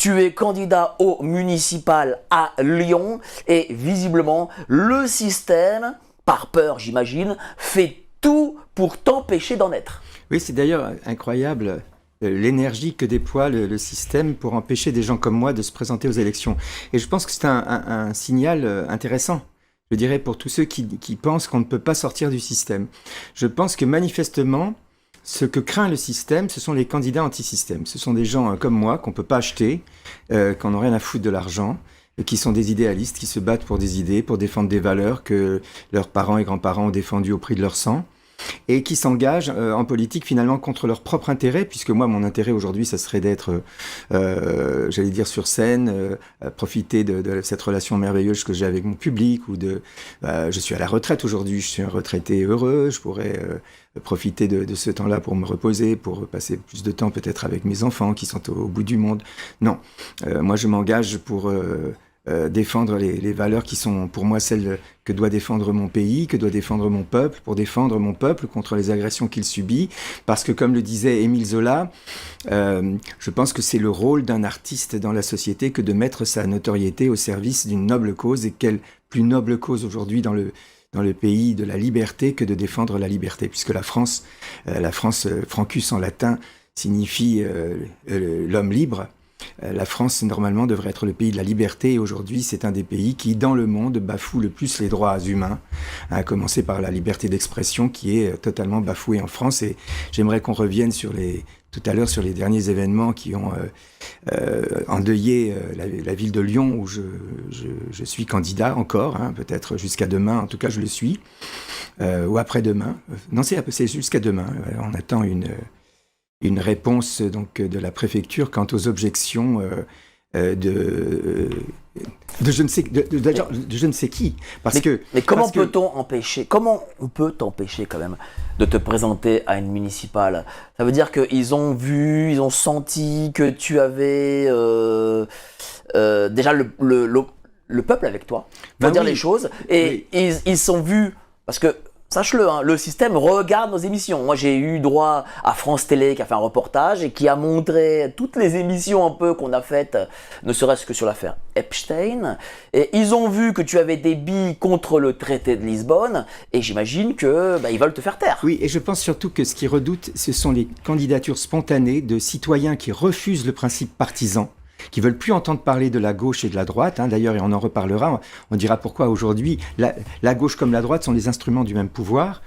Tu es candidat au municipal à Lyon et visiblement, le système, par peur j'imagine, fait tout pour t'empêcher d'en être. Oui, c'est d'ailleurs incroyable l'énergie que déploie le système pour empêcher des gens comme moi de se présenter aux élections. Et je pense que c'est un signal intéressant. Je dirais pour tous ceux qui pensent qu'on ne peut pas sortir du système. Je pense que manifestement, ce que craint le système, ce sont les candidats anti-système. Ce sont des gens comme moi qu'on ne peut pas acheter, qu'on n'a rien à foutre de l'argent, qui sont des idéalistes, qui se battent pour des idées, pour défendre des valeurs que leurs parents et grands-parents ont défendues au prix de leur sang, et qui s'engagent en politique finalement contre leur propre intérêt, puisque moi, mon intérêt aujourd'hui, ça serait d'être, j'allais dire, sur scène, profiter de cette relation merveilleuse que j'ai avec mon public, ou je suis à la retraite aujourd'hui, je suis un retraité heureux, je pourrais profiter de ce temps-là pour me reposer, pour passer plus de temps peut-être avec mes enfants qui sont au bout du monde. Non, moi je m'engage pour défendre les valeurs qui sont pour moi celles que doit défendre mon pays, que doit défendre mon peuple, pour défendre mon peuple contre les agressions qu'il subit, parce que comme le disait Émile Zola, je pense que c'est le rôle d'un artiste dans la société que de mettre sa notoriété au service d'une noble cause, et quelle plus noble cause aujourd'hui dans le pays de la liberté que de défendre la liberté, puisque la France, Francus en latin, signifie l'homme libre. La France, normalement, devrait être le pays de la liberté, et aujourd'hui, c'est un des pays qui, dans le monde, bafoue le plus les droits humains, à commencer par la liberté d'expression, qui est totalement bafouée en France. Et j'aimerais qu'on revienne tout à l'heure sur les derniers événements qui ont endeuillé la ville de Lyon, où je suis candidat encore, peut-être jusqu'à demain, en tout cas je le suis, ou après-demain. Non, c'est jusqu'à demain. On attend une réponse donc de la préfecture quant aux objections de je ne sais qui. Mais comment on peut t'empêcher quand même de te présenter à une municipale? Ça veut dire qu'ils ont vu, ils ont senti que tu avais déjà le peuple avec toi, pour dire les choses, et ils sont vus, parce que sache-le, le système regarde nos émissions. Moi, j'ai eu droit à France Télé qui a fait un reportage et qui a montré toutes les émissions un peu qu'on a faites, ne serait-ce que sur l'affaire Epstein. Et ils ont vu que tu avais des billes contre le traité de Lisbonne, et j'imagine que ils veulent te faire taire. Oui, et je pense surtout que ce qu'ils redoutent, ce sont les candidatures spontanées de citoyens qui refusent le principe partisan, qui veulent plus entendre parler de la gauche et de la droite. D'ailleurs, et on en reparlera, on dira pourquoi aujourd'hui la gauche comme la droite sont les instruments du même pouvoir.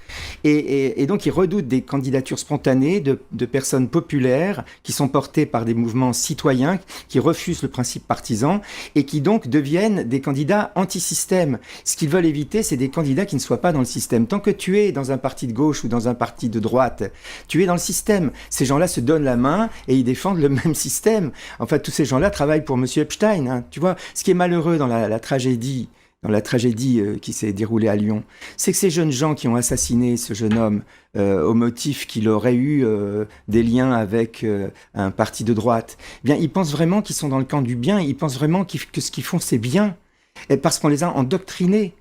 Et donc, ils redoutent des candidatures spontanées de personnes populaires qui sont portées par des mouvements citoyens qui refusent le principe partisan et qui donc deviennent des candidats anti-système. Ce qu'ils veulent éviter, c'est des candidats qui ne soient pas dans le système. Tant que tu es dans un parti de gauche ou dans un parti de droite, tu es dans le système. Ces gens-là se donnent la main et ils défendent le même système. Enfin, tous ces gens-là travaille pour Monsieur Epstein. Tu vois, ce qui est malheureux dans la tragédie, qui s'est déroulée à Lyon, c'est que ces jeunes gens qui ont assassiné ce jeune homme au motif qu'il aurait eu des liens avec un parti de droite, eh bien, ils pensent vraiment qu'ils sont dans le camp du bien. Ils pensent vraiment que ce qu'ils font, c'est bien, et parce qu'on les a endoctrinés.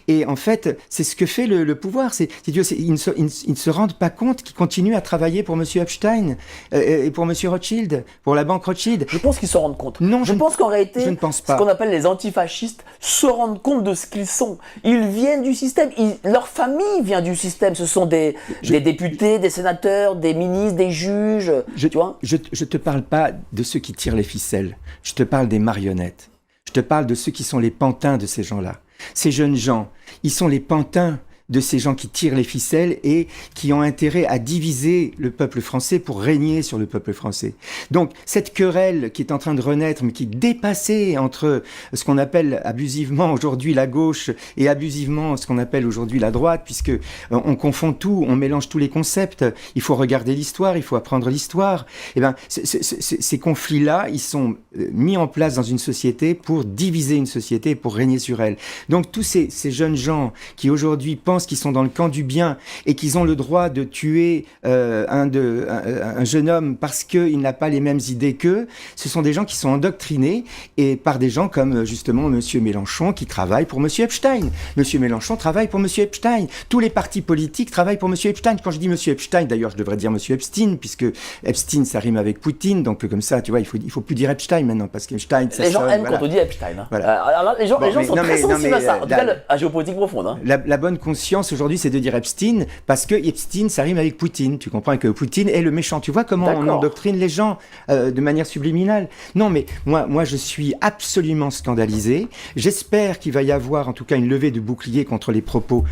Et en fait, c'est ce que fait le pouvoir. Ils ne se rendent pas compte qu'ils continuent à travailler pour M. Epstein et pour M. Rothschild, pour la banque Rothschild. Je pense qu'ils se rendent compte. Non, je pense qu'en réalité, je ne pense pas. Ce qu'on appelle les antifascistes se rendent compte de ce qu'ils sont. Ils viennent du système. Leur famille vient du système. Ce sont des députés, des sénateurs, des ministres, des juges. Tu vois ? Je te parle pas de ceux qui tirent les ficelles. Je te parle des marionnettes. Je te parle de ceux qui sont les pantins de ces gens-là. Ces jeunes gens, ils sont les pantins de ces gens qui tirent les ficelles et qui ont intérêt à diviser le peuple français pour régner sur le peuple français. Donc, cette querelle qui est en train de renaître, mais qui est dépassée entre ce qu'on appelle abusivement aujourd'hui la gauche et abusivement ce qu'on appelle aujourd'hui la droite, puisque on confond tout, on mélange tous les concepts. Il faut regarder l'histoire, il faut apprendre l'histoire. Eh ben, ces conflits-là, ils sont mis en place dans une société pour diviser une société, pour régner sur elle. Donc, tous ces jeunes gens qui aujourd'hui pensent pensent qu'ils sont dans le camp du bien et qu'ils ont le droit de tuer un jeune homme parce qu'il n'a pas les mêmes idées qu'eux, ce sont des gens qui sont endoctrinés et par des gens comme justement Monsieur Mélenchon qui travaille pour Monsieur Epstein. Monsieur Mélenchon travaille pour Monsieur Epstein. Tous les partis politiques travaillent pour Monsieur Epstein. Quand je dis Monsieur Epstein, d'ailleurs je devrais dire Monsieur Epstein, puisque Epstein ça rime avec Poutine, donc comme ça tu vois, il faut plus dire Epstein maintenant parce qu'Epstein ça les gens aiment voilà. quand on dit Epstein. Hein. Voilà. Alors là, les gens sont très sensibles à ça. En tout cas, à géopolitique profonde. Hein. La bonne conscience aujourd'hui, c'est de dire Epstein parce que Epstein, ça rime avec Poutine. Tu comprends que Poutine est le méchant. Tu vois comment on endoctrine les gens de manière subliminale. Non, mais moi, je suis absolument scandalisé. J'espère qu'il va y avoir, en tout cas, une levée de bouclier contre les propos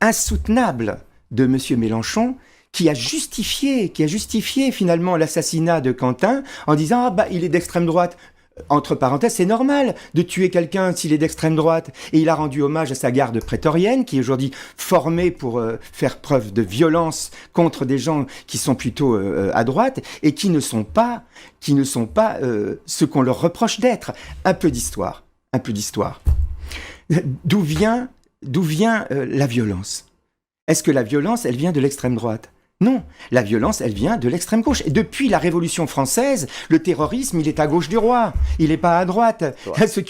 insoutenables de Monsieur Mélenchon, qui a justifié finalement l'assassinat de Quentin en disant il est d'extrême droite. Entre parenthèses, c'est normal de tuer quelqu'un s'il est d'extrême droite. Et il a rendu hommage à sa garde prétorienne, qui est aujourd'hui formée pour faire preuve de violence contre des gens qui sont plutôt à droite et qui ne sont pas ce qu'on leur reproche d'être. Un peu d'histoire. D'où vient la violence? Est-ce que la violence, elle vient de l'extrême droite? Non, la violence, elle vient de l'extrême gauche. Et depuis la Révolution française, le terrorisme, il est à gauche du roi. Il n'est pas à droite. Ouais. Ceux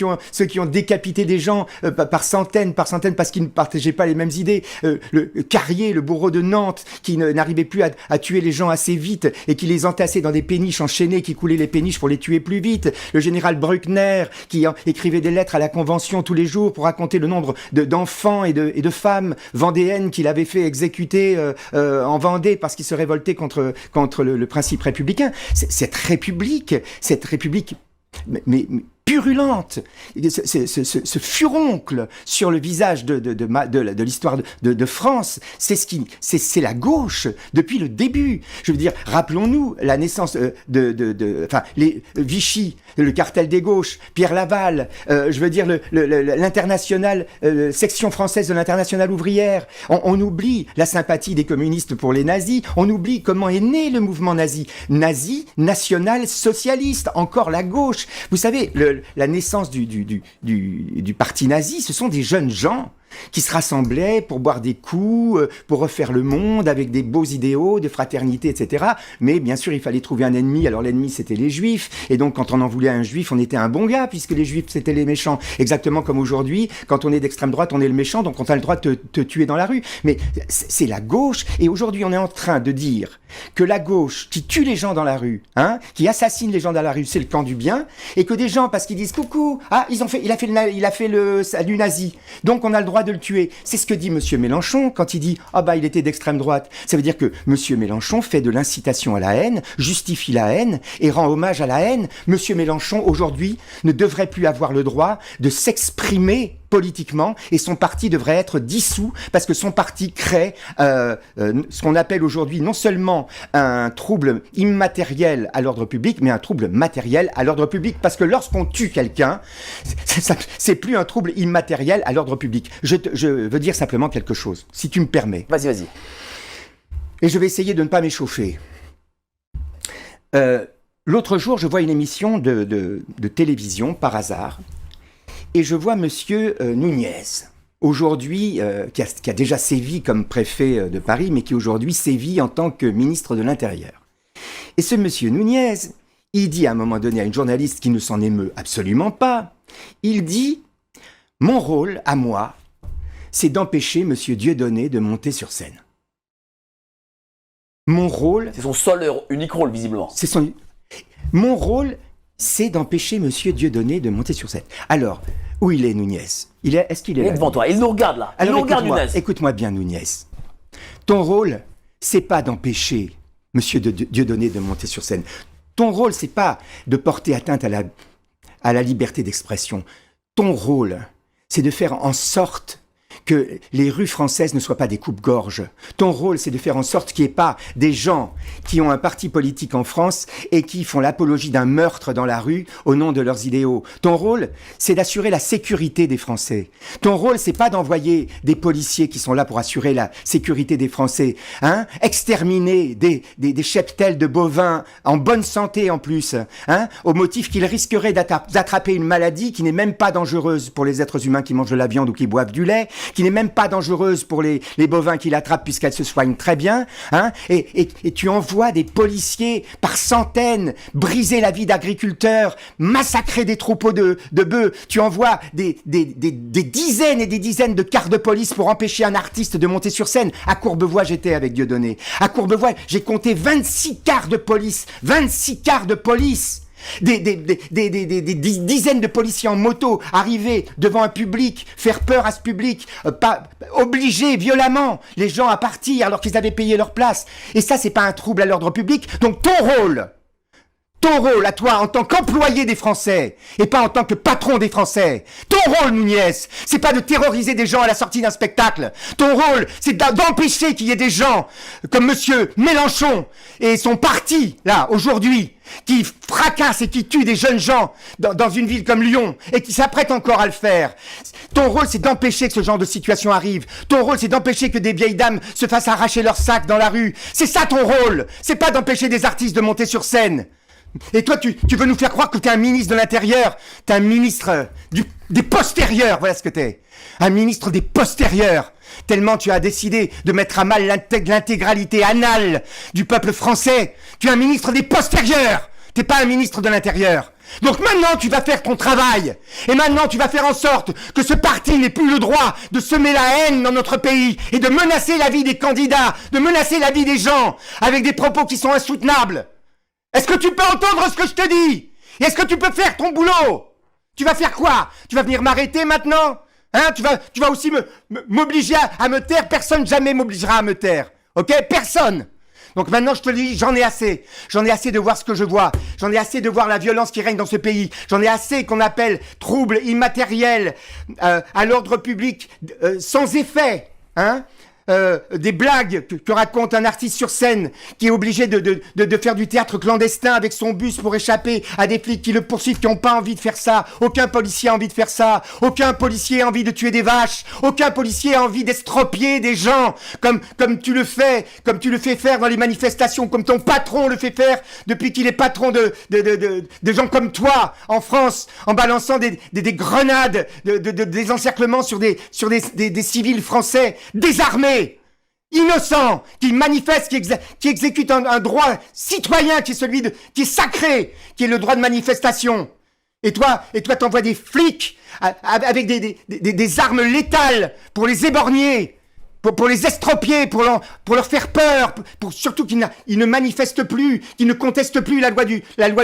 qui ont décapité des gens par centaines, parce qu'ils ne partageaient pas les mêmes idées. Le Carrier, le bourreau de Nantes, qui n'arrivait plus à tuer les gens assez vite et qui les entassait dans des péniches enchaînées, qui coulaient les péniches pour les tuer plus vite. Le général Bruckner, qui écrivait des lettres à la Convention tous les jours pour raconter le nombre d'enfants et de femmes vendéennes qu'il avait fait exécuter en Vendée parce qu'il se révoltait contre le principe républicain. Cette république mais purulente, ce furoncle sur le visage de l'histoire de France, c'est la gauche depuis le début. Je veux dire, rappelons-nous la naissance les Vichy, le cartel des gauches, Pierre Laval, je veux dire l'internationale, section française de l'internationale ouvrière. On oublie la sympathie des communistes pour les nazis. On oublie comment est né le mouvement nazi, national-socialiste, encore la gauche. Vous savez, la naissance du parti nazi, ce sont des jeunes gens qui se rassemblaient pour boire des coups, pour refaire le monde avec des beaux idéaux de fraternité, etc. Mais bien sûr, il fallait trouver un ennemi. Alors l'ennemi, c'était les juifs. Et donc, quand on en voulait à un juif, on était un bon gars, puisque les juifs, c'était les méchants. Exactement comme aujourd'hui, quand on est d'extrême droite, on est le méchant, donc on a le droit de te tuer dans la rue. Mais c'est la gauche. Et aujourd'hui, on est en train de dire que la gauche qui tue les gens dans la rue, qui assassine les gens dans la rue, c'est le camp du bien, et que des gens, parce qu'ils disent coucou, il a fait le salut nazi, donc on a le droit de le tuer. C'est ce que dit Monsieur Mélenchon quand il dit il était d'extrême droite. Ça veut dire que Monsieur Mélenchon fait de l'incitation à la haine, justifie la haine et rend hommage à la haine. Monsieur Mélenchon aujourd'hui ne devrait plus avoir le droit de s'exprimer politiquement et son parti devrait être dissous parce que son parti crée ce qu'on appelle aujourd'hui non seulement un trouble immatériel à l'ordre public mais un trouble matériel à l'ordre public parce que lorsqu'on tue quelqu'un, c'est plus un trouble immatériel à l'ordre public. Je veux dire simplement quelque chose, si tu me permets. Vas-y. Et je vais essayer de ne pas m'échauffer. L'autre jour, je vois une émission de télévision par hasard. Et je vois Monsieur Nunez, aujourd'hui, qui a déjà sévi comme préfet de Paris, mais qui aujourd'hui sévit en tant que ministre de l'Intérieur. Et ce Monsieur Nunez, il dit à un moment donné à une journaliste qui ne s'en émeut absolument pas, il dit « Mon rôle, à moi, c'est d'empêcher Monsieur Dieudonné de monter sur scène. » Mon rôle... C'est son seul unique rôle, visiblement. Mon rôle, c'est d'empêcher Monsieur Dieudonné de monter sur scène. Alors, où il est, Nunez? Est-ce qu'il est là? Il est devant toi, il nous regarde là. Alors, il nous regarde, Nunez. Écoute-moi bien, Nunez. Ton rôle, c'est pas d'empêcher Monsieur Dieudonné de monter sur scène. Ton rôle, c'est pas de porter atteinte à la liberté d'expression. Ton rôle, c'est de faire en sorte que les rues françaises ne soient pas des coupes-gorges. Ton rôle, c'est de faire en sorte qu'il n'y ait pas des gens qui ont un parti politique en France et qui font l'apologie d'un meurtre dans la rue au nom de leurs idéaux. Ton rôle, c'est d'assurer la sécurité des Français. Ton rôle, c'est pas d'envoyer des policiers qui sont là pour assurer la sécurité des Français. Exterminer des cheptels de bovins en bonne santé en plus, au motif qu'ils risqueraient d'attraper une maladie qui n'est même pas dangereuse pour les êtres humains qui mangent de la viande ou qui boivent du lait. qui n'est même pas dangereuse pour les bovins qui l'attrapent puisqu'elle se soigne très bien, hein, et tu envoies des policiers par centaines briser la vie d'agriculteurs, massacrer des troupeaux de bœufs, tu envoies des dizaines et des dizaines de cars de police pour empêcher un artiste de monter sur scène. À Courbevoie, j'étais avec Dieudonné. À Courbevoie, j'ai compté 26 cars de police, 26 cars de police. Des dizaines de policiers en moto arriver devant un public, faire peur à ce public, pas obliger violemment les gens à partir alors qu'ils avaient payé leur place. Et ça, c'est pas un trouble à l'ordre public. Donc ton rôle à toi en tant qu'employé des Français et pas en tant que patron des Français. Ton rôle, Nunez, c'est pas de terroriser des gens à la sortie d'un spectacle. Ton rôle, c'est d'empêcher qu'il y ait des gens comme monsieur Mélenchon et son parti, là, aujourd'hui, qui fracassent et qui tuent des jeunes gens dans une ville comme Lyon et qui s'apprêtent encore à le faire. Ton rôle, c'est d'empêcher que ce genre de situation arrive. Ton rôle, c'est d'empêcher que des vieilles dames se fassent arracher leurs sacs dans la rue. C'est ça ton rôle. C'est pas d'empêcher des artistes de monter sur scène. Et toi, tu veux nous faire croire que t'es un ministre de l'Intérieur. T'es un ministre des postérieurs, voilà ce que t'es. Un ministre des postérieurs. Tellement tu as décidé de mettre à mal l'intégralité anale du peuple français. Tu es un ministre des postérieurs. T'es pas un ministre de l'Intérieur. Donc maintenant, tu vas faire ton travail. Et maintenant, tu vas faire en sorte que ce parti n'ait plus le droit de semer la haine dans notre pays et de menacer la vie des candidats, de menacer la vie des gens avec des propos qui sont insoutenables. Est-ce que tu peux entendre ce que je te dis? Et est-ce que tu peux faire ton boulot? Tu vas faire quoi? Tu vas venir m'arrêter maintenant? Hein? Tu vas aussi m'obliger à me taire? Personne jamais m'obligera à me taire. Ok? Personne! Donc maintenant, je te le dis, j'en ai assez. J'en ai assez de voir ce que je vois. J'en ai assez de voir la violence qui règne dans ce pays. J'en ai assez qu'on appelle troubles immatériels à l'ordre public sans effet. Hein? Des blagues que raconte un artiste sur scène qui est obligé de faire du théâtre clandestin avec son bus pour échapper à des flics qui le poursuivent, qui n'ont pas envie de faire ça. Aucun policier a envie de faire ça. Aucun policier a envie de tuer des vaches. Aucun policier a envie d'estropier des gens comme tu le fais faire dans les manifestations, comme ton patron le fait faire depuis qu'il est patron de gens comme toi en France, en balançant des grenades, des encerclements sur des civils français désarmés, innocents, qui manifestent, qui exécutent un droit citoyen qui est qui est sacré, qui est le droit de manifestation. Et toi, t'envoies des flics avec des armes létales pour les éborgner, pour les estropier, pour leur faire peur, pour surtout qu'ils ne manifestent plus, qu'ils ne contestent plus la loi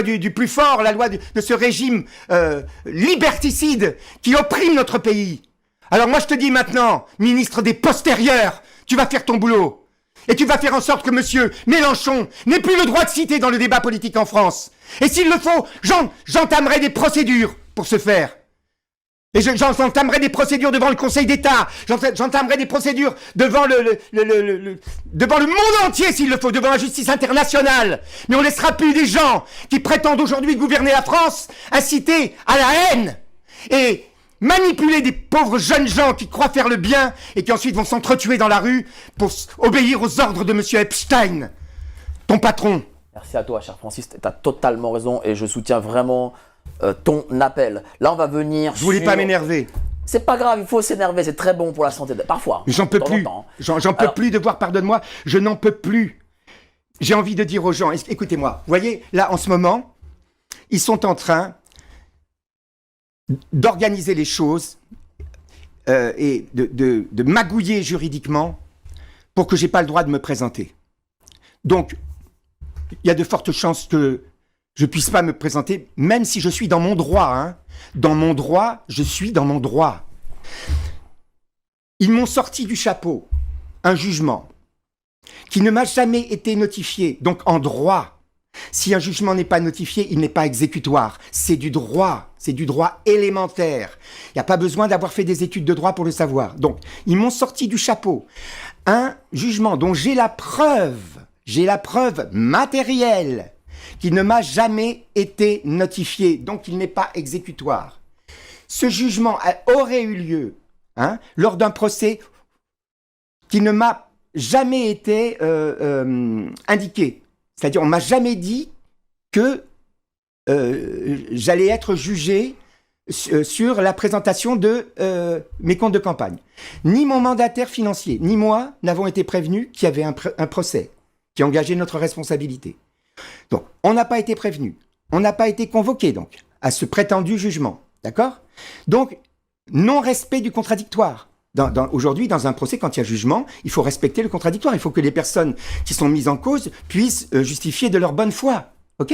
du plus fort, la loi de ce régime liberticide qui opprime notre pays. Alors moi je te dis maintenant, ministre des postérieurs, tu vas faire ton boulot. Et tu vas faire en sorte que monsieur Mélenchon n'ait plus le droit de citer dans le débat politique en France. Et s'il le faut, j'entamerai des procédures pour ce faire. Et j'entamerai des procédures devant le Conseil d'État. J'entamerai des procédures devant devant le monde entier s'il le faut, devant la justice internationale. Mais on laissera plus des gens qui prétendent aujourd'hui gouverner la France inciter à la haine et manipuler des pauvres jeunes gens qui croient faire le bien et qui ensuite vont s'entretuer dans la rue pour obéir aux ordres de monsieur Epstein, ton patron. Merci à toi, cher Francis. Tu as totalement raison et je soutiens vraiment ton appel. Là, on va venir. Je voulais pas m'énerver. C'est pas grave, il faut s'énerver, c'est très bon pour la santé. Parfois. J'en peux plus. J'en peux plus de voir, pardonne-moi, je n'en peux plus. J'ai envie de dire aux gens, écoutez-moi, vous voyez, là, en ce moment, ils sont en train d'organiser les choses et de magouiller juridiquement pour que j'ai pas le droit de me présenter. Donc, il y a de fortes chances que je puisse pas me présenter, même si je suis dans mon droit. Hein. Dans mon droit, je suis dans mon droit. Ils m'ont sorti du chapeau un jugement qui ne m'a jamais été notifié. Donc, en droit, si un jugement n'est pas notifié, il n'est pas exécutoire. C'est du droit élémentaire. Il n'y a pas besoin d'avoir fait des études de droit pour le savoir. Donc, ils m'ont sorti du chapeau un jugement dont j'ai la preuve matérielle, qui ne m'a jamais été notifié, donc il n'est pas exécutoire. Ce jugement aurait eu lieu lors d'un procès qui ne m'a jamais été indiqué. C'est-à-dire, on m'a jamais dit que j'allais être jugé sur la présentation de mes comptes de campagne. Ni mon mandataire financier, ni moi n'avons été prévenus qu'il y avait un procès qui engageait notre responsabilité. Donc, on n'a pas été prévenus. On n'a pas été convoqués, donc, à ce prétendu jugement. D'accord ? Donc, non-respect du contradictoire. Aujourd'hui, dans un procès, quand il y a jugement, il faut respecter le contradictoire. Il faut que les personnes qui sont mises en cause puissent justifier de leur bonne foi. OK ?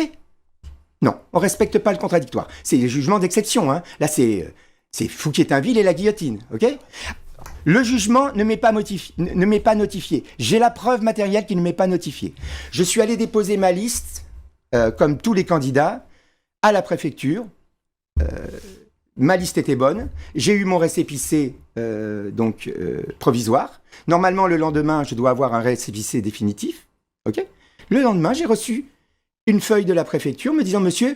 Non, on respecte pas le contradictoire. C'est les jugements d'exception. Hein. Là, c'est Fouquier-Tinville et la guillotine. OK ? Le jugement ne m'est pas notifié. J'ai la preuve matérielle qui ne m'est pas notifiée. Je suis allé déposer ma liste, comme tous les candidats, à la préfecture. Ma liste était bonne. J'ai eu mon récépissé provisoire. Normalement, le lendemain, je dois avoir un récépissé définitif. OK ? Le lendemain, j'ai reçu une feuille de la préfecture me disant « Monsieur,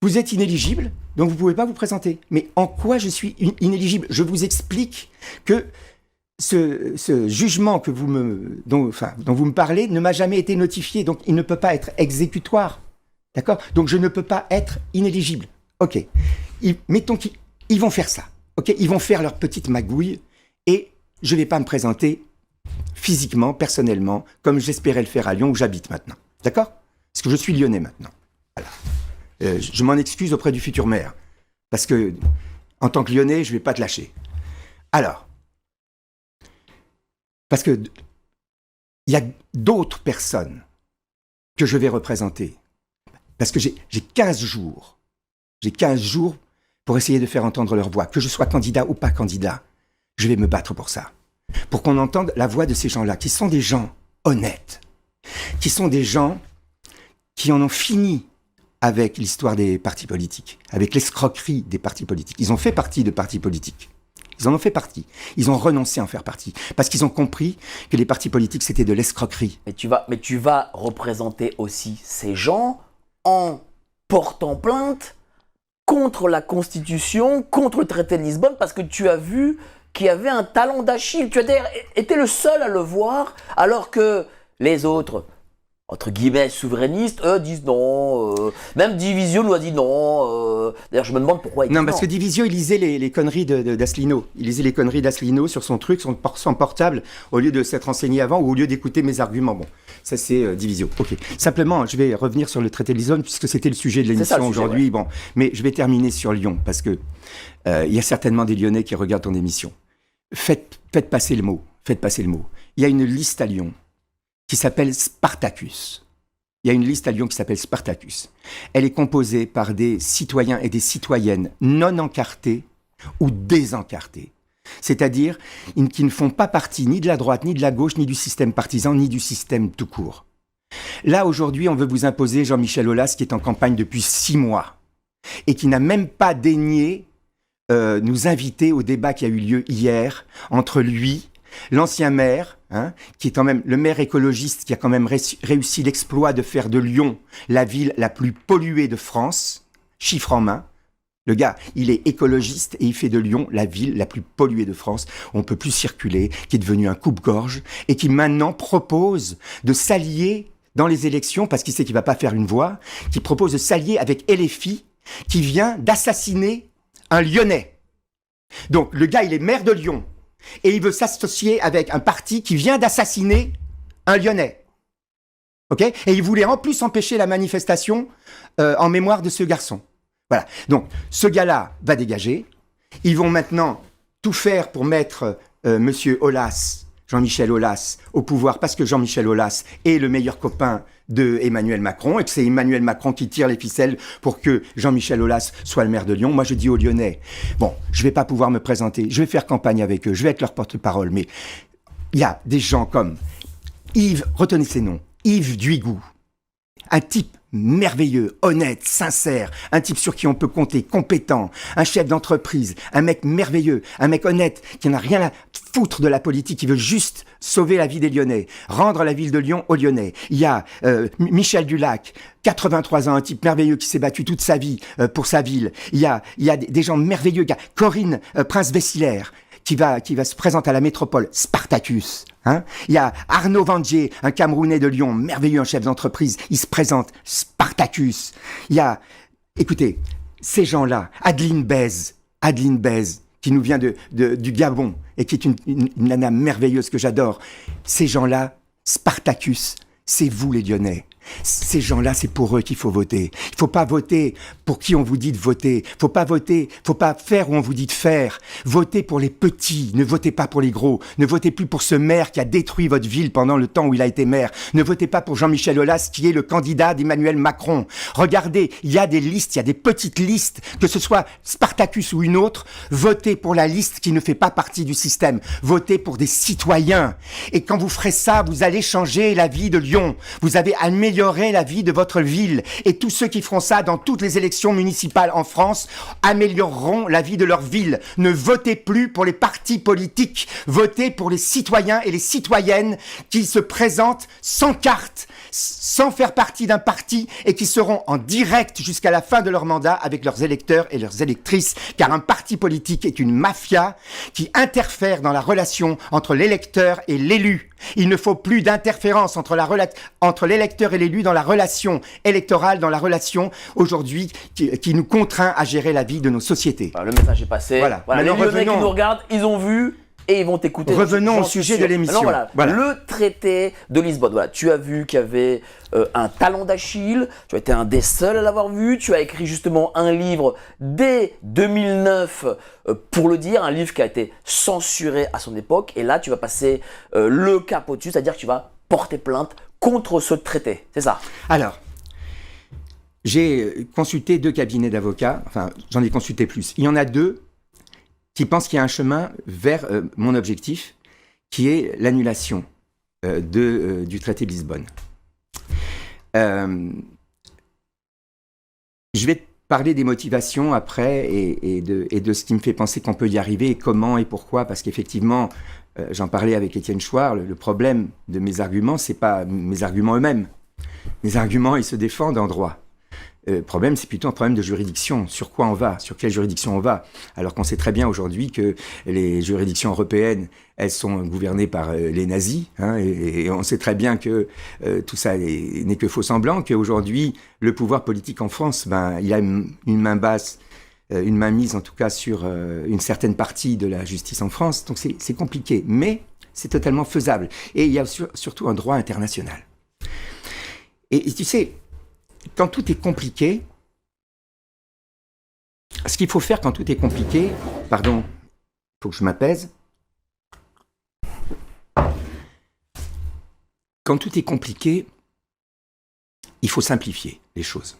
vous êtes inéligible, donc vous ne pouvez pas vous présenter. » Mais en quoi je suis inéligible ? Je vous explique que ce jugement que dont vous me parlez ne m'a jamais été notifié, donc il ne peut pas être exécutoire. D'accord ? Donc je ne peux pas être inéligible. OK. Mettons qu'ils vont faire ça. OK ? Ils vont faire leur petite magouille et je ne vais pas me présenter physiquement, personnellement, comme j'espérais le faire à Lyon où j'habite maintenant. D'accord ? Parce que je suis lyonnais maintenant. Voilà. Je m'en excuse auprès du futur maire. Parce que, en tant que lyonnais, je ne vais pas te lâcher. Alors, parce que il y a d'autres personnes que je vais représenter. Parce que j'ai 15 jours. J'ai 15 jours pour essayer de faire entendre leur voix. Que je sois candidat ou pas candidat, je vais me battre pour ça. Pour qu'on entende la voix de ces gens-là, qui sont des gens honnêtes, qui sont des gens qui en ont fini avec l'histoire des partis politiques, avec l'escroquerie des partis politiques. Ils ont fait partie de partis politiques. Ils en ont fait partie. Ils ont renoncé à en faire partie. Parce qu'ils ont compris que les partis politiques, c'était de l'escroquerie. Mais tu vas représenter aussi ces gens en portant plainte contre la Constitution, contre le traité de Lisbonne, parce que tu as vu qu'il y avait un talon d'Achille. Tu as d'ailleurs été le seul à le voir, alors que les autres, entre guillemets, souverainistes, eux disent non. Même Divisio nous a dit non. D'ailleurs, je me demande pourquoi il dit non. Non, parce que Divisio, il lisait les conneries d'Asselineau. Il lisait les conneries d'Asselineau sur son truc, son portable, au lieu de s'être renseigné avant ou au lieu d'écouter mes arguments. Bon, ça c'est Divisio. Ok. Simplement, je vais revenir sur le traité de Lisbonne, puisque c'était le sujet de l'émission aujourd'hui. Ouais. Bon, mais je vais terminer sur Lyon, parce que il y a certainement des Lyonnais qui regardent ton émission. Faites passer le mot. Faites passer le mot. Il y a une liste à Lyon qui s'appelle Spartacus. Il y a une liste à Lyon qui s'appelle Spartacus. Elle est composée par des citoyens et des citoyennes non encartés ou désencartés. C'est-à-dire qui ne font pas partie ni de la droite, ni de la gauche, ni du système partisan, ni du système tout court. Là, aujourd'hui, on veut vous imposer Jean-Michel Aulas, qui est en campagne depuis 6 mois et qui n'a même pas daigné nous inviter au débat qui a eu lieu hier entre lui, l'ancien maire, qui est quand même le maire écologiste qui a quand même réussi l'exploit de faire de Lyon la ville la plus polluée de France, chiffre en main. Le gars, il est écologiste et il fait de Lyon la ville la plus polluée de France. On ne peut plus circuler, qui est devenu un coupe-gorge et qui maintenant propose de s'allier dans les élections, parce qu'il sait qu'il ne va pas faire une voix, qui propose de s'allier avec LFI, qui vient d'assassiner un Lyonnais. Donc le gars, il est maire de Lyon. Et il veut s'associer avec un parti qui vient d'assassiner un Lyonnais. Ok ? Et il voulait en plus empêcher la manifestation en mémoire de ce garçon. Voilà. Donc, ce gars-là va dégager. Ils vont maintenant tout faire pour mettre Monsieur Aulas, Jean-Michel Aulas, au pouvoir, parce que Jean-Michel Aulas est le meilleur copain de Emmanuel Macron, et que c'est Emmanuel Macron qui tire les ficelles pour que Jean-Michel Aulas soit le maire de Lyon. Moi, je dis aux Lyonnais, bon, je vais pas pouvoir me présenter, je vais faire campagne avec eux, je vais être leur porte-parole, mais il y a des gens comme Yves, retenez ces noms, Yves Duigou, un type merveilleux, honnête, sincère, un type sur qui on peut compter, compétent, un chef d'entreprise, un mec merveilleux, un mec honnête, qui n'a rien à foutre de la politique, qui veut juste sauver la vie des Lyonnais, rendre la ville de Lyon aux Lyonnais. Il y a Michel Dulac, 83 ans, un type merveilleux qui s'est battu toute sa vie pour sa ville. Il y a des gens merveilleux, Corinne Prince-Vessilaire, qui va se présenter à la métropole, Spartacus. Il y a Arnaud Vandier, un Camerounais de Lyon, merveilleux, un chef d'entreprise, il se présente, Spartacus. Il y a, écoutez, ces gens-là, Adeline Bèze, qui nous vient du Gabon et qui est une nana merveilleuse que j'adore, ces gens-là, Spartacus, c'est vous les Lyonnais. Ces gens-là, c'est pour eux qu'il faut voter. Il faut pas voter pour qui on vous dit de voter. Faut pas faire où on vous dit de faire. Votez pour les petits, ne votez pas pour les gros. Ne votez plus pour ce maire qui a détruit votre ville pendant le temps où il a été maire. Ne votez pas pour Jean-Michel Aulas qui est le candidat d'Emmanuel Macron. Regardez, il y a des listes, il y a des petites listes, que ce soit Spartacus ou une autre. Votez pour la liste qui ne fait pas partie du système. Votez pour des citoyens. Et quand vous ferez ça, vous allez changer la vie de Lyon. Vous avez amélioré la vie de votre ville. Et tous ceux qui feront ça dans toutes les élections municipales en France amélioreront la vie de leur ville. Ne votez plus pour les partis politiques. Votez pour les citoyens et les citoyennes qui se présentent sans carte, sans faire partie d'un parti et qui seront en direct jusqu'à la fin de leur mandat avec leurs électeurs et leurs électrices. Car un parti politique est une mafia qui interfère dans la relation entre l'électeur et l'élu. Il ne faut plus d'interférence entre l'électeur et l'élu dans la relation électorale, dans la relation aujourd'hui qui nous contraint à gérer la vie de nos sociétés. Le message est passé. Voilà. Les Lyonnais qui nous regardent, ils ont vu et ils vont t'écouter. Revenons au sujet de l'émission. Voilà. Le traité de Lisbonne. Voilà. Tu as vu qu'il y avait un talon d'Achille. Tu as été un des seuls à l'avoir vu. Tu as écrit justement un livre dès 2009 pour le dire. Un livre qui a été censuré à son époque. Et là, tu vas passer le cap au-dessus. C'est-à-dire que tu vas porter plainte contre ce traité. C'est ça? Alors, j'ai consulté 2 cabinets d'avocats. Enfin, j'en ai consulté plus. Il y en a 2 qui pensent qu'il y a un chemin vers mon objectif, qui est l'annulation du traité de Lisbonne. Je vais parler des motivations après et de ce qui me fait penser qu'on peut y arriver, et comment et pourquoi, parce qu'effectivement, j'en parlais avec Étienne Chouard, le problème de mes arguments, c'est pas mes arguments eux-mêmes. Mes arguments, ils se défendent en droit. Le problème, c'est plutôt un problème de juridiction. Sur quoi on va? Sur quelle juridiction on va? Alors qu'on sait très bien aujourd'hui que les juridictions européennes, elles sont gouvernées par les nazis, hein, et on sait très bien que tout ça n'est que faux semblant, qu'aujourd'hui, le pouvoir politique en France, il a une main basse, une main mise en tout cas sur une certaine partie de la justice en France. Donc c'est compliqué, mais c'est totalement faisable. Et il y a surtout un droit international. Et tu sais, quand tout est compliqué, ce qu'il faut faire quand tout est compliqué, pardon, il faut que je m'apaise. Quand tout est compliqué, il faut simplifier les choses.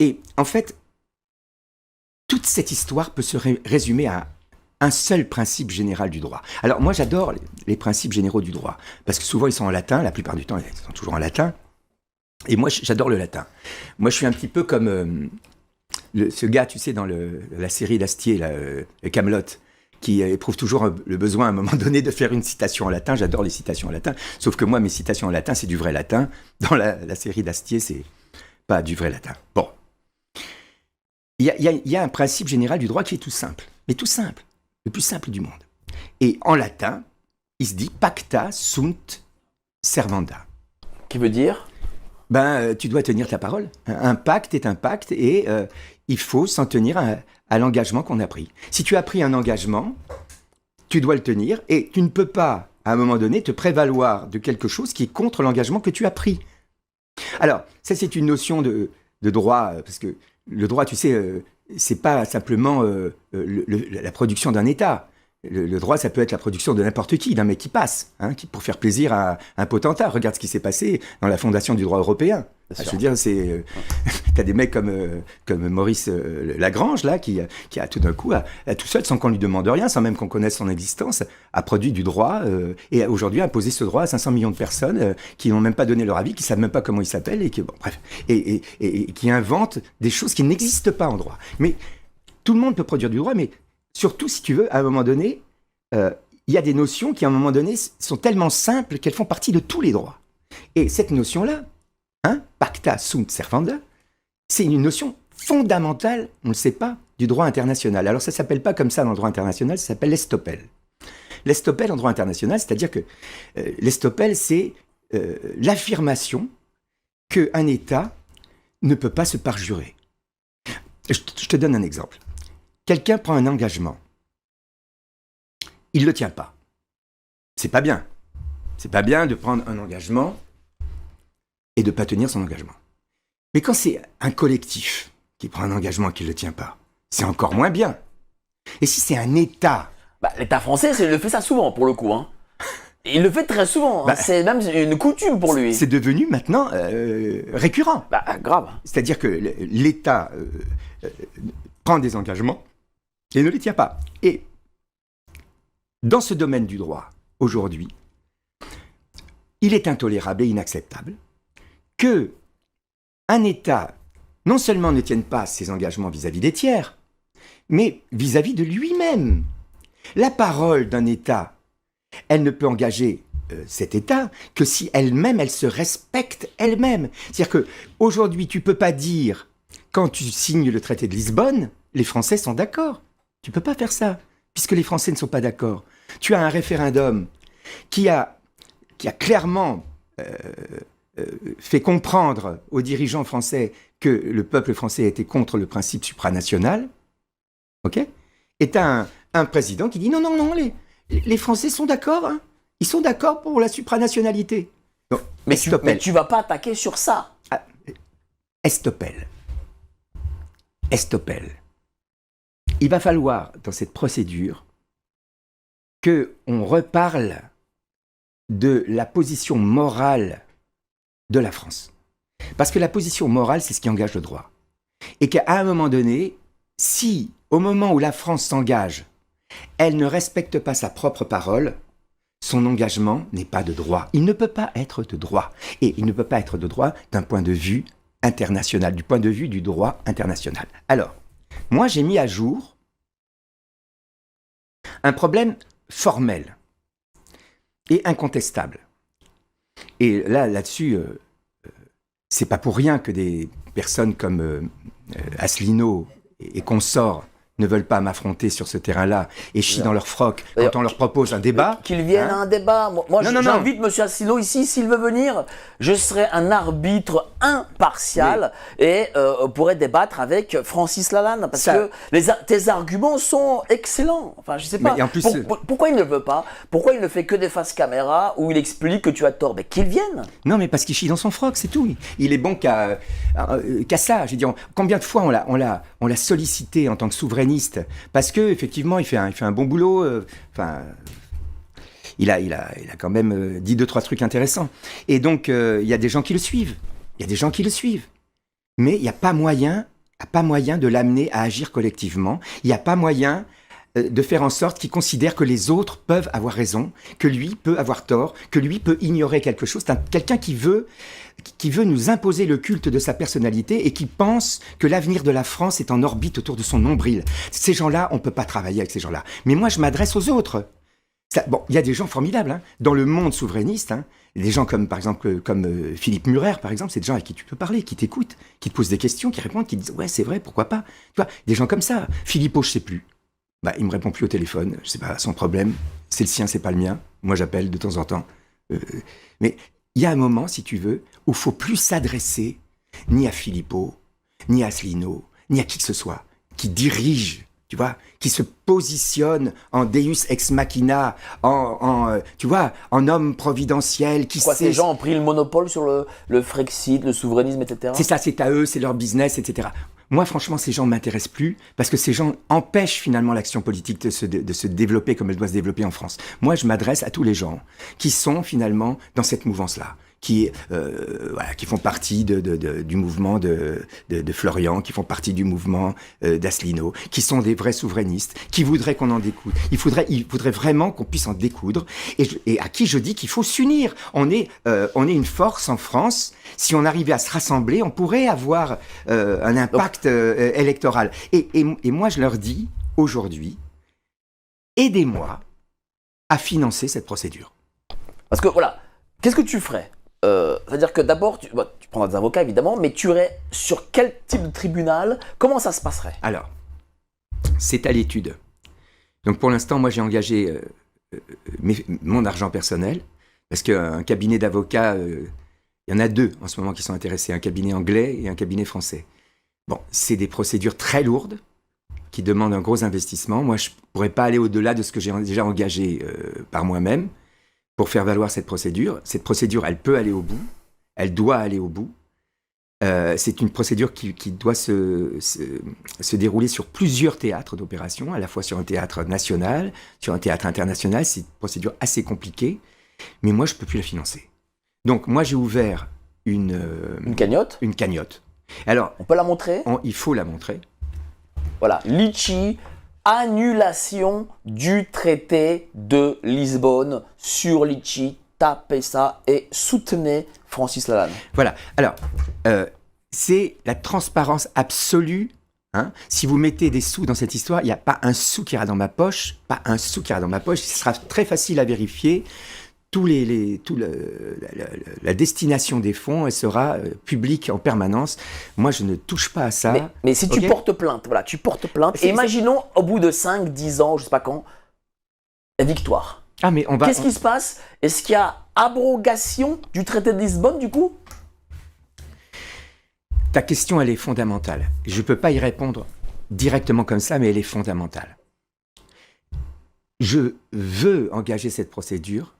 Et en fait, toute cette histoire peut se résumer à un seul principe général du droit. Alors moi j'adore les principes généraux du droit, parce que souvent ils sont en latin, la plupart du temps ils sont toujours en latin. Et moi, j'adore le latin. Moi, je suis un petit peu comme ce gars, tu sais, dans la série d'Astier, Camelot, qui éprouve toujours le besoin, à un moment donné, de faire une citation en latin. J'adore les citations en latin. Sauf que moi, mes citations en latin, c'est du vrai latin. Dans la série d'Astier, c'est pas du vrai latin. Bon. Il y a un principe général du droit qui est tout simple. Mais tout simple. Le plus simple du monde. Et en latin, il se dit pacta sunt servanda. Qui veut dire? Tu dois tenir ta parole. Un pacte est un pacte et il faut s'en tenir à l'engagement qu'on a pris. Si tu as pris un engagement, tu dois le tenir et tu ne peux pas, à un moment donné, te prévaloir de quelque chose qui est contre l'engagement que tu as pris. Alors, ça c'est une notion de droit, parce que le droit, tu sais, c'est pas simplement la production d'un État. Le droit, ça peut être la production de n'importe qui, d'un mec qui passe, hein, pour faire plaisir à un potentat. Regarde ce qui s'est passé dans la fondation du droit européen. Je veux dire, t'as des mecs comme Maurice Lagrange, là, qui a tout d'un coup, tout seul, sans qu'on lui demande rien, sans même qu'on connaisse son existence, a produit du droit et aujourd'hui a imposé ce droit à 500 millions de personnes qui n'ont même pas donné leur avis, qui savent même pas comment il s'appelle et qui inventent des choses qui n'existent pas en droit. Mais tout le monde peut produire du droit, mais surtout, si tu veux, à un moment donné, il y a des notions qui, à un moment donné, sont tellement simples qu'elles font partie de tous les droits. Et cette notion-là, pacta sunt servanda, c'est une notion fondamentale, on ne le sait pas, du droit international. Alors ça ne s'appelle pas comme ça dans le droit international, ça s'appelle l'estoppel. L'estoppel en droit international, c'est-à-dire que l'estoppel, c'est l'affirmation qu'un État ne peut pas se parjurer. Je te donne un exemple. Quelqu'un prend un engagement. Il ne le tient pas. C'est pas bien. C'est pas bien de prendre un engagement et de ne pas tenir son engagement. Mais quand c'est un collectif qui prend un engagement et qui ne le tient pas, c'est encore moins bien. Et si c'est un État... L'État français, il le fait ça souvent, pour le coup. Hein. Il le fait très souvent. C'est même une coutume pour lui. C'est devenu maintenant récurrent. Grave. C'est-à-dire que l'État prend des engagements et ne les tient pas. Et dans ce domaine du droit, aujourd'hui, il est intolérable et inacceptable que un État non seulement ne tienne pas ses engagements vis-à-vis des tiers, mais vis-à-vis de lui-même. La parole d'un État, elle ne peut engager cet État que si elle-même, elle se respecte elle-même. C'est-à-dire qu'aujourd'hui, tu ne peux pas dire, quand tu signes le traité de Lisbonne, les Français sont d'accord. Tu ne peux pas faire ça, puisque les Français ne sont pas d'accord. Tu as un référendum qui a clairement fait comprendre aux dirigeants français que le peuple français était contre le principe supranational, ok ? Et tu as un président qui dit non, les Français sont d'accord, hein. Ils sont d'accord pour la supranationalité. Donc, mais tu vas pas attaquer sur ça. Estopel. Il va falloir, dans cette procédure, qu'on reparle de la position morale de la France. Parce que la position morale, c'est ce qui engage le droit. Et qu'à un moment donné, si, au moment où la France s'engage, elle ne respecte pas sa propre parole, son engagement n'est pas de droit. Il ne peut pas être de droit. Et il ne peut pas être de droit d'un point de vue international, du point de vue du droit international. Alors, moi, j'ai mis à jour un problème formel et incontestable. Et là-dessus, c'est pas pour rien que des personnes comme Asselineau et consorts ne veulent pas m'affronter sur ce terrain-là et chient dans leur froc quand on leur propose un débat. Qu'ils viennent à un débat. Moi, j'invite M. Asselineau ici, s'il veut venir, je serai un arbitre impartial et pourrai débattre avec Francis Lalanne parce que tes arguments sont excellents. Enfin, je sais pas. En plus, pourquoi il ne veut pas? Pourquoi il ne fait que des faces caméra où il explique que tu as tort? Mais qu'il vienne. Non, mais parce qu'il chie dans son froc, c'est tout. Il est bon qu'à ça. J'ai dit, combien de fois on l'a sollicité en tant que souverainiste parce que effectivement il fait un bon boulot. Il a quand même dit 2-3 trucs intéressants. Et donc il y a des gens qui le suivent. Mais il n'y a pas moyen de l'amener à agir collectivement. Il n'y a pas moyen de faire en sorte qu'il considère que les autres peuvent avoir raison, que lui peut avoir tort, que lui peut ignorer quelque chose. C'est quelqu'un qui veut nous imposer le culte de sa personnalité et qui pense que l'avenir de la France est en orbite autour de son nombril. Ces gens-là, on ne peut pas travailler avec ces gens-là. Mais moi, je m'adresse aux autres. Il y a des gens formidables, hein, dans le monde souverainiste, hein, des gens comme, par exemple, comme Philippe Murer, par exemple, c'est des gens avec qui tu peux parler, qui t'écoutent, qui te posent des questions, qui répondent, qui disent « Ouais, c'est vrai, pourquoi pas ?» Tu vois, des gens comme ça. Philippot, je ne sais plus. Il me répond plus au téléphone, je sais pas, son problème, c'est le sien, c'est pas le mien. Moi, j'appelle de temps en temps. Mais il y a un moment, si tu veux, où il faut plus s'adresser ni à Philippot, ni à Asselineau, ni à qui que ce soit, qui dirige, tu vois, qui se positionne en Deus ex machina, tu vois, en homme providentiel. Ces gens ont pris le monopole sur le Frexit, le souverainisme, etc. C'est ça, c'est à eux, c'est leur business, etc. Moi, franchement, ces gens ne m'intéressent plus parce que ces gens empêchent finalement l'action politique de se développer comme elle doit se développer en France. Moi, je m'adresse à tous les gens qui sont finalement dans cette mouvance-là, qui font partie du mouvement de Florian, qui font partie du mouvement d'Asselineau, qui sont des vrais souverainistes, qui voudraient qu'on en découdre. Il faudrait vraiment qu'on puisse en découdre et à qui je dis qu'il faut s'unir. On est une force en France. Si on arrivait à se rassembler, on pourrait avoir un impact électoral. Et moi, je leur dis, aujourd'hui, aidez-moi à financer cette procédure. Parce que, voilà, qu'est-ce que tu ferais ? C'est-à-dire que d'abord, tu prendras des avocats, évidemment, mais tu irais sur quel type de tribunal ? Comment ça se passerait ? Alors, c'est à l'étude. Donc, pour l'instant, moi, j'ai engagé mon argent personnel, parce qu'un cabinet d'avocats... il y en a 2 en ce moment qui sont intéressés, un cabinet anglais et un cabinet français. Bon, c'est des procédures très lourdes qui demandent un gros investissement. Moi, je ne pourrais pas aller au-delà de ce que j'ai déjà engagé par moi-même pour faire valoir cette procédure. Cette procédure, elle peut aller au bout. Elle doit aller au bout. C'est une procédure qui doit se dérouler sur plusieurs théâtres d'opération, à la fois sur un théâtre national, sur un théâtre international. C'est une procédure assez compliquée, mais moi, je ne peux plus la financer. Donc, moi, j'ai ouvert une cagnotte. Une cagnotte. Alors, on peut la montrer ? Il faut la montrer. Voilà, Litchi, annulation du traité de Lisbonne sur Litchi. Tapez ça et soutenez Francis Lalanne. Voilà. Alors, c'est la transparence absolue. Hein. Si vous mettez des sous dans cette histoire, il n'y a pas un sou qui ira dans ma poche. Pas un sou qui ira dans ma poche. Ce sera très facile à vérifier. La destination des fonds, elle sera publique en permanence. Moi, je ne touche pas à ça. Mais si tu portes plainte, voilà, tu portes plainte. Imaginons au bout de 5, 10 ans, je ne sais pas quand, la victoire. Ah, mais Qu'est-ce qui se passe ? Est-ce qu'il y a abrogation du traité de Lisbonne, du coup ? Ta question, elle est fondamentale. Je ne peux pas y répondre directement comme ça, mais elle est fondamentale. Je veux engager cette procédure,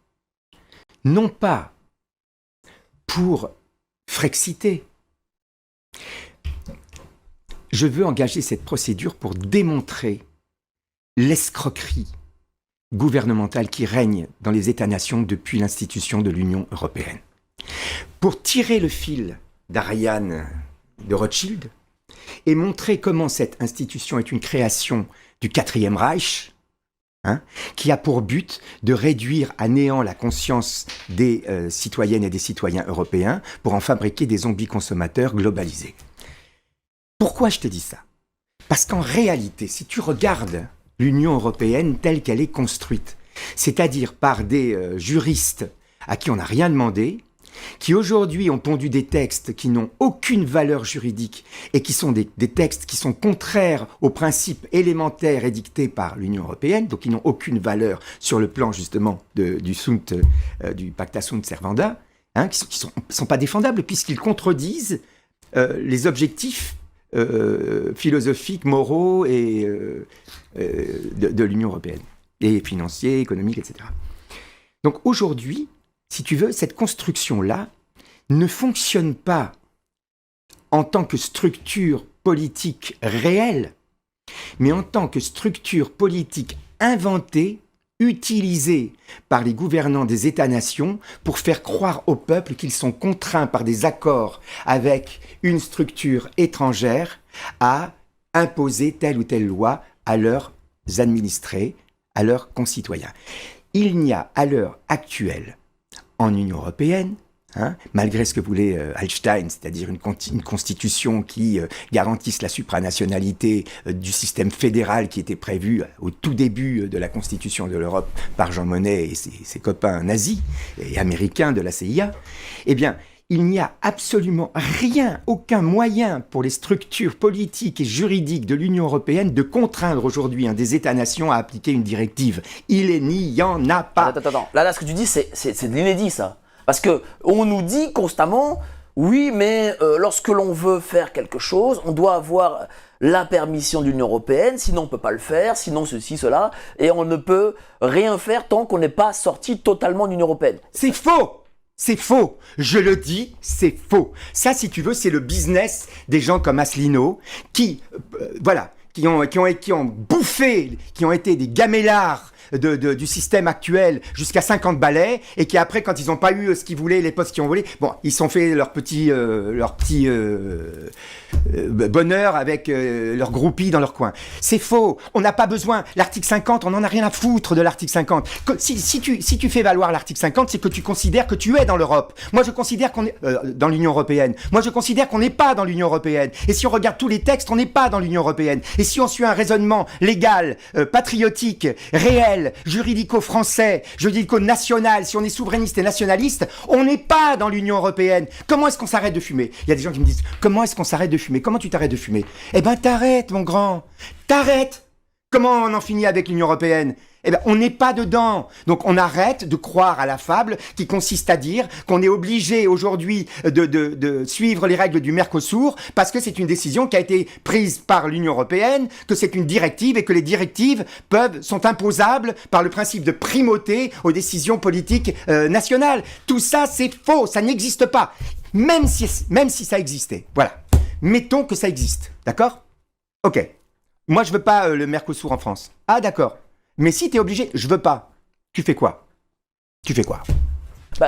non pas pour frexiter. Je veux engager cette procédure pour démontrer l'escroquerie gouvernementale qui règne dans les États-nations depuis l'institution de l'Union européenne. Pour tirer le fil d'Ariane de Rothschild et montrer comment cette institution est une création du Quatrième Reich, qui a pour but de réduire à néant la conscience des citoyennes et des citoyens européens pour en fabriquer des zombies consommateurs globalisés. Pourquoi je te dis ça ? Parce qu'en réalité, si tu regardes l'Union européenne telle qu'elle est construite, c'est-à-dire par des juristes à qui on n'a rien demandé, qui aujourd'hui ont pondu des textes qui n'ont aucune valeur juridique et qui sont des textes qui sont contraires aux principes élémentaires édictés par l'Union européenne, donc qui n'ont aucune valeur sur le plan justement du pacta sunt servanda, qui sont pas défendables puisqu'ils contredisent les objectifs philosophiques, moraux et de l'Union européenne, et financiers, économiques, etc. Donc aujourd'hui, si tu veux, cette construction-là ne fonctionne pas en tant que structure politique réelle, mais en tant que structure politique inventée, utilisée par les gouvernants des États-nations pour faire croire au peuple qu'ils sont contraints par des accords avec une structure étrangère à imposer telle ou telle loi à leurs administrés, à leurs concitoyens. Il n'y a à l'heure actuelle en Union européenne, malgré ce que voulait Hallstein, c'est-à-dire une constitution qui garantisse la supranationalité du système fédéral qui était prévu au tout début de la constitution de l'Europe par Jean Monnet et ses copains nazis et américains de la CIA, eh bien, il n'y a absolument rien, aucun moyen pour les structures politiques et juridiques de l'Union européenne de contraindre aujourd'hui des États-nations à appliquer une directive. Il n'y en a pas. Attends. Là, ce que tu dis, c'est de l'inédit, ça. Parce qu'on nous dit constamment, oui, mais lorsque l'on veut faire quelque chose, on doit avoir la permission de l'Union européenne, sinon on ne peut pas le faire, sinon ceci, cela, et on ne peut rien faire tant qu'on n'est pas sorti totalement de l'Union européenne. C'est faux! C'est faux. Je le dis, c'est faux. Ça, si tu veux, c'est le business des gens comme Asselineau qui ont bouffé, qui ont été des gamellards du système actuel jusqu'à 50 balais et qui après, quand ils n'ont pas eu ce qu'ils voulaient, les postes qu'ils ont volés, bon, ils se sont fait leur petit bonheur avec leurs groupies dans leur coin. C'est faux. On n'a pas besoin. L'article 50, on n'en a rien à foutre de l'article 50. Si tu fais valoir l'article 50, c'est que tu considères que tu es dans l'Europe. Moi, je considère qu'on est dans l'Union européenne. Moi, je considère qu'on n'est pas dans l'Union européenne. Et si on regarde tous les textes, on n'est pas dans l'Union européenne. Et si on suit un raisonnement légal, patriotique, réel, juridico-français, juridico-national, si on est souverainiste et nationaliste, on n'est pas dans l'Union européenne. Comment est-ce qu'on s'arrête de fumer ? Il y a des gens qui me disent, comment est-ce qu'on s'arrête de fumer ? Comment tu t'arrêtes de fumer ? Eh ben, t'arrêtes, mon grand. T'arrêtes. Comment on en finit avec l'Union européenne? Eh bien, on n'est pas dedans. Donc, on arrête de croire à la fable qui consiste à dire qu'on est obligé aujourd'hui de suivre les règles du Mercosur parce que c'est une décision qui a été prise par l'Union européenne, que c'est une directive et que les directives sont imposables par le principe de primauté aux décisions politiques nationales. Tout ça, c'est faux. Ça n'existe pas. Même si ça existait. Voilà. Mettons que ça existe. D'accord? Ok. Moi, je veux pas le Mercosur en France. Ah, d'accord. Mais si t'es obligé, je veux pas. Tu fais quoi?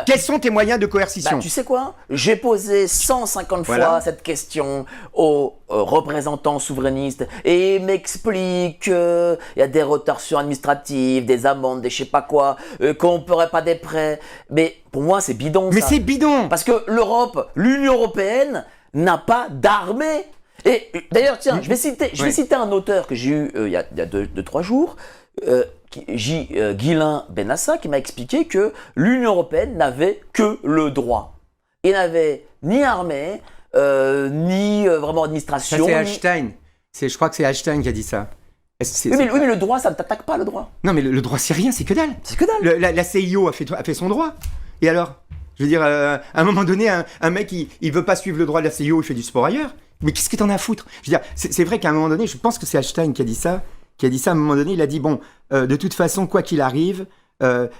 Quels sont tes moyens de coercition? Tu sais quoi? J'ai posé 150 fois cette question aux représentants souverainistes et ils m'expliquent qu'il y a des retardations administratives, des amendes, des je sais pas quoi, qu'on ne paierait pas des prêts. Mais pour moi, c'est bidon. Mais c'est bidon! Parce que l'Union européenne n'a pas d'armée. Et d'ailleurs, tiens, je vais citer un auteur que j'ai eu il y a 2-3 jours. Ghislain Benassa qui m'a expliqué que l'Union européenne n'avait que le droit. Il n'avait ni armée, ni vraiment administration. Ça, c'est Einstein. Je crois que c'est Einstein qui a dit ça. Oui, mais le droit, ça ne t'attaque pas, le droit. Non, mais le droit, c'est rien, c'est que dalle. C'est que dalle. La CIO a fait son droit. Et alors? Je veux dire, à un moment donné, un mec, il veut pas suivre le droit de la CIO, il fait du sport ailleurs. Mais qu'est-ce que t'en as à foutre? Je veux dire, c'est vrai qu'à un moment donné, je pense que c'est Einstein qui a dit ça. À un moment donné, il a dit, bon, de toute façon, quoi qu'il arrive,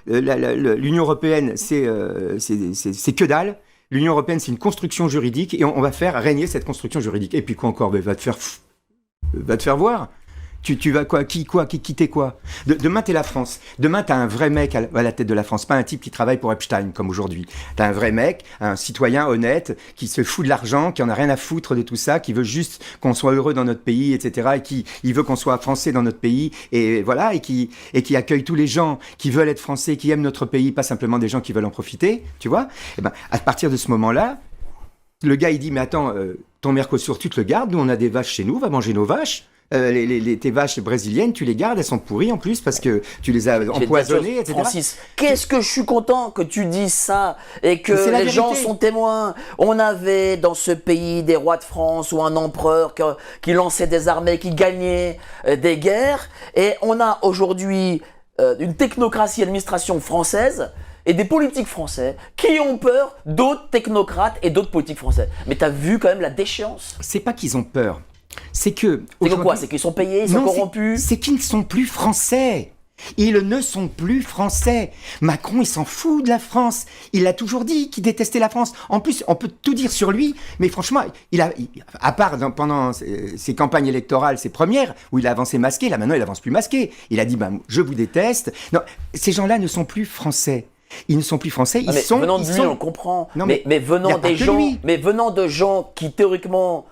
l'Union européenne, c'est que dalle. L'Union européenne, c'est une construction juridique et on va faire régner cette construction juridique. Et puis quoi encore? Va te faire voir. Tu vas quoi? Qui t'es quoi? Demain, t'es la France. Demain, t'as un vrai mec à la tête de la France, pas un type qui travaille pour Epstein, comme aujourd'hui. T'as un vrai mec, un citoyen honnête, qui se fout de l'argent, qui en a rien à foutre de tout ça, qui veut juste qu'on soit heureux dans notre pays, etc. Et qui veut qu'on soit français dans notre pays, et voilà, et qui accueille tous les gens qui veulent être français, qui aiment notre pays, pas simplement des gens qui veulent en profiter, tu vois? Et ben, à partir de ce moment-là, le gars, il dit, mais attends, ton Mercosur, tu te le gardes, nous, on a des vaches chez nous, va manger nos vaches. Tes vaches brésiliennes, tu les gardes, elles sont pourries en plus parce que tu les as empoisonnées, etc. Francis, qu'est-ce que je suis content que tu dises ça et que les gens sont témoins. On avait dans ce pays des rois de France ou un empereur qui lançait des armées, qui gagnait des guerres, et on a aujourd'hui une technocratie administration française et des politiques français qui ont peur d'autres technocrates et d'autres politiques français. Mais t'as vu quand même la déchéance. C'est pas qu'ils ont peur. C'est que quoi? C'est qu'ils sont payés, ils sont corrompus? C'est qu'ils ne sont plus français. Ils ne sont plus français. Macron, il s'en fout de la France. Il a toujours dit qu'il détestait la France. En plus, on peut tout dire sur lui, mais franchement, à part pendant ses campagnes électorales, ses premières, où il a avancé masqué, là maintenant il avance plus masqué. Il a dit, je vous déteste. Non, ces gens-là ne sont plus français. Ils ne sont plus français. Venant de lui, on comprend. Non, mais venant de gens qui théoriquement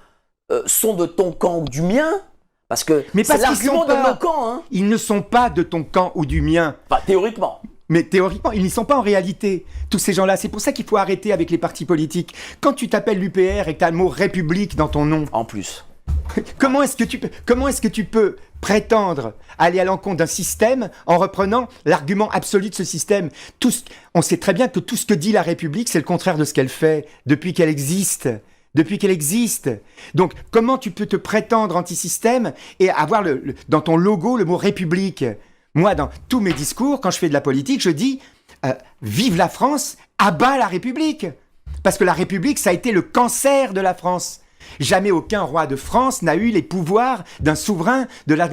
sont de ton camp ou du mien, parce que c'est l'argument de nos camps. Hein. Ils ne sont pas de ton camp ou du mien. Enfin, théoriquement. Mais théoriquement, ils n'y sont pas en réalité, tous ces gens-là. C'est pour ça qu'il faut arrêter avec les partis politiques. Quand tu t'appelles l'UPR et que tu as le mot République dans ton nom... En plus. Comment est-ce que tu peux prétendre aller à l'encontre d'un système en reprenant l'argument absolu de ce système? On sait très bien que tout ce que dit la République, c'est le contraire de ce qu'elle fait depuis qu'elle existe. Donc, comment tu peux te prétendre anti-système et avoir dans ton logo le mot République? Moi, dans tous mes discours, quand je fais de la politique, je dis vive la France, abat la République. Parce que la République, ça a été le cancer de la France. Jamais aucun roi de France n'a eu les pouvoirs d'un souverain de la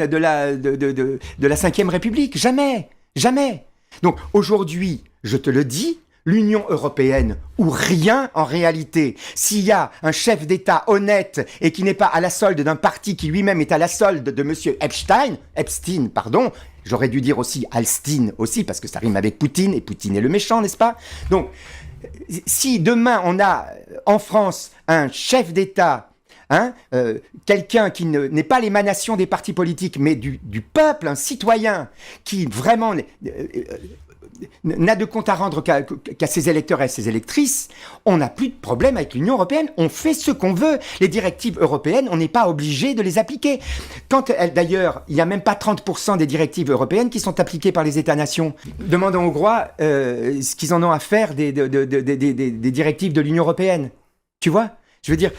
5e République. Jamais. Donc, aujourd'hui, je te le dis, l'Union européenne ou rien en réalité. S'il y a un chef d'État honnête et qui n'est pas à la solde d'un parti qui lui-même est à la solde de monsieur Epstein, j'aurais dû dire aussi Alstein aussi parce que ça rime avec Poutine et Poutine est le méchant, n'est-ce pas? Donc, si demain on a en France un chef d'État, quelqu'un qui n'est pas l'émanation des partis politiques mais du peuple, un citoyen qui vraiment n'a de compte à rendre qu'à ses électeurs et à ses électrices, on n'a plus de problème avec l'Union européenne. On fait ce qu'on veut. Les directives européennes, on n'est pas obligé de les appliquer. D'ailleurs, il n'y a même pas 30% des directives européennes qui sont appliquées par les États-nations. Demande aux Hongrois ce qu'ils en ont à faire des directives de l'Union européenne. Tu vois? Je veux dire,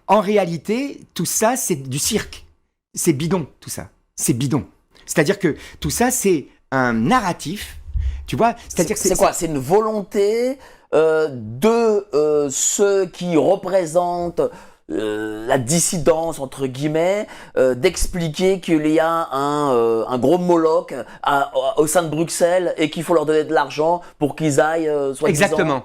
en réalité, tout ça, c'est du cirque. C'est bidon, tout ça. c'est bidon. C'est-à-dire que tout ça, c'est un narratif, tu vois. C'est-à-dire que c'est quoi? C'est une volonté de ceux qui représentent la dissidence, entre guillemets, d'expliquer qu'il y a un gros Moloch au sein de Bruxelles et qu'il faut leur donner de l'argent pour qu'ils aillent, soi-disant... Exactement.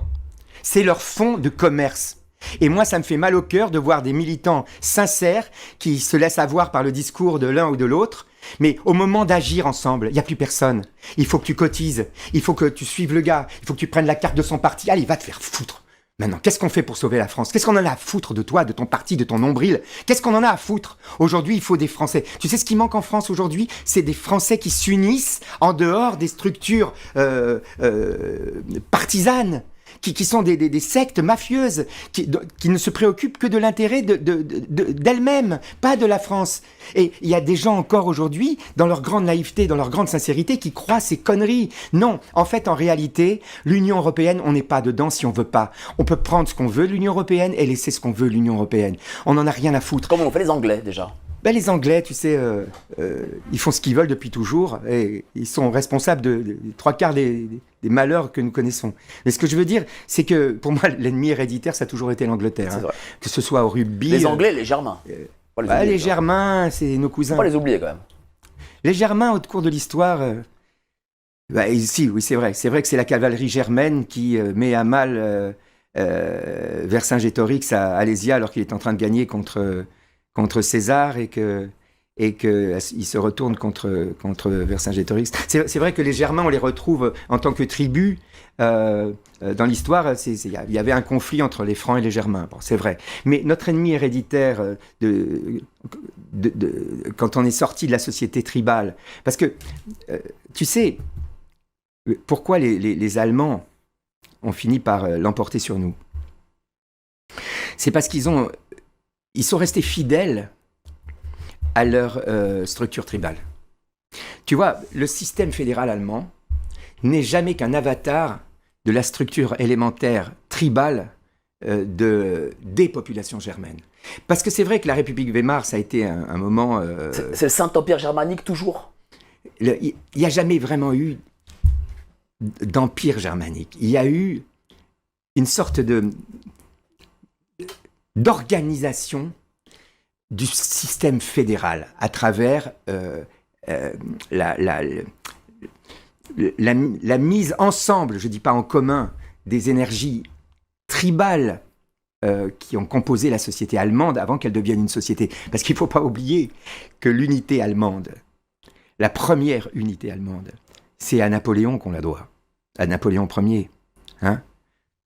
C'est leur fonds de commerce. Et moi, ça me fait mal au cœur de voir des militants sincères qui se laissent avoir par le discours de l'un ou de l'autre. Mais au moment d'agir ensemble, il n'y a plus personne. Il faut que tu cotises. Il faut que tu suives le gars. Il faut que tu prennes la carte de son parti. Allez, va te faire foutre. Maintenant, qu'est-ce qu'on fait pour sauver la France? Qu'est-ce qu'on en a à foutre de toi, de ton parti, de ton nombril? Qu'est-ce qu'on en a à foutre? Aujourd'hui, il faut des Français. Tu sais ce qui manque en France aujourd'hui? C'est des Français qui s'unissent en dehors des structures partisanes. Qui sont des sectes mafieuses, qui ne se préoccupent que de l'intérêt d'elles-mêmes, pas de la France. Et il y a des gens encore aujourd'hui, dans leur grande naïveté, dans leur grande sincérité, qui croient ces conneries. Non, en fait, en réalité, l'Union européenne, on n'est pas dedans si on veut pas. On peut prendre ce qu'on veut de l'Union européenne et laisser ce qu'on veut de l'Union européenne. On n'en a rien à foutre. Comment on fait les Anglais, déjà? Ben, les Anglais, tu sais, ils font ce qu'ils veulent depuis toujours et ils sont responsables de 3/4 des malheurs que nous connaissons. Mais ce que je veux dire, c'est que pour moi, l'ennemi héréditaire, ça a toujours été l'Angleterre. Hein. Que ce soit au rugby... Les Anglais, les Germains. Les Germains, c'est nos cousins. Faut pas les oublier quand même. Les Germains, au cours de l'histoire... si, oui, c'est vrai. C'est vrai que c'est la cavalerie germaine qui met à mal Vercingétorix à Alésia alors qu'il est en train de gagner contre César et que il se retourne contre Vercingétorix. C'est vrai que les Germains, on les retrouve en tant que tribu dans l'histoire. Il y avait un conflit entre les Francs et les Germains. Bon, c'est vrai. Mais notre ennemi héréditaire quand on est sorti de la société tribale, parce que tu sais pourquoi les Allemands ont fini par l'emporter sur nous. C'est parce qu'ils sont restés fidèles à leur structure tribale. Tu vois, le système fédéral allemand n'est jamais qu'un avatar de la structure élémentaire tribale des populations germaines. Parce que c'est vrai que la République Weimar, ça a été un moment... C'est le Saint-Empire germanique toujours? Il n'y a jamais vraiment eu d'empire germanique. Il y a eu une sorte d'organisation du système fédéral à travers la mise ensemble, je ne dis pas en commun, des énergies tribales qui ont composé la société allemande avant qu'elle devienne une société. Parce qu'il ne faut pas oublier que l'unité allemande, la première unité allemande, c'est à Napoléon qu'on la doit, à Napoléon Ier. Hein?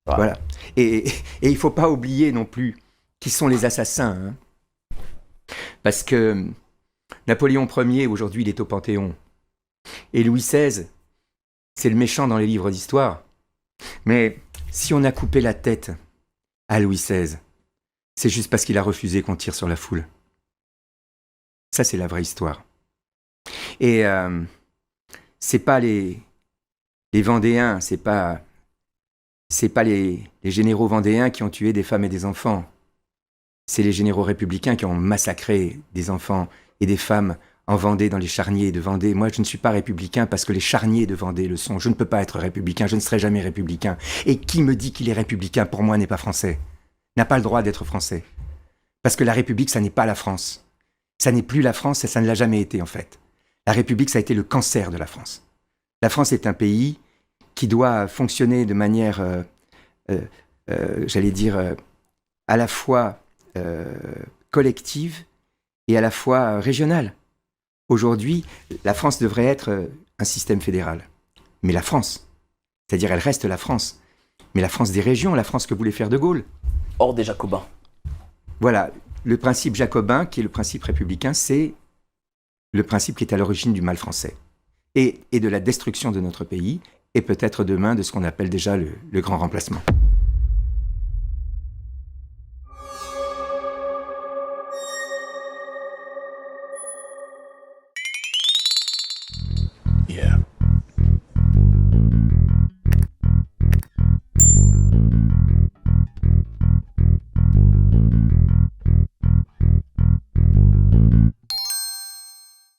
Ouais. Voilà. Et il ne faut pas oublier non plus qui sont les assassins. Hein? Parce que Napoléon Ier, aujourd'hui, il est au Panthéon. Et Louis XVI, c'est le méchant dans les livres d'histoire. Mais si on a coupé la tête à Louis XVI, c'est juste parce qu'il a refusé qu'on tire sur la foule. Ça, c'est la vraie histoire. Et c'est pas les Vendéens, c'est pas les généraux vendéens qui ont tué des femmes et des enfants. C'est les généraux républicains qui ont massacré des enfants et des femmes en Vendée, dans les charniers de Vendée. Moi, je ne suis pas républicain parce que les charniers de Vendée le sont. Je ne peux pas être républicain, je ne serai jamais républicain. Et qui me dit qu'il est républicain, pour moi, n'est pas français. N'a pas le droit d'être français. Parce que la République, ça n'est pas la France. Ça n'est plus la France et ça ne l'a jamais été, en fait. La République, ça a été le cancer de la France. La France est un pays qui doit fonctionner de manière, j'allais dire, à la fois collective et à la fois régionale. Aujourd'hui, la France devrait être un système fédéral. Mais la France, c'est-à-dire elle reste la France. Mais la France des régions, la France que voulait faire De Gaulle. Hors des Jacobins. Voilà, le principe jacobin, qui est le principe républicain, c'est le principe qui est à l'origine du mal français. Et de la destruction de notre pays, et peut-être demain de ce qu'on appelle déjà le grand remplacement.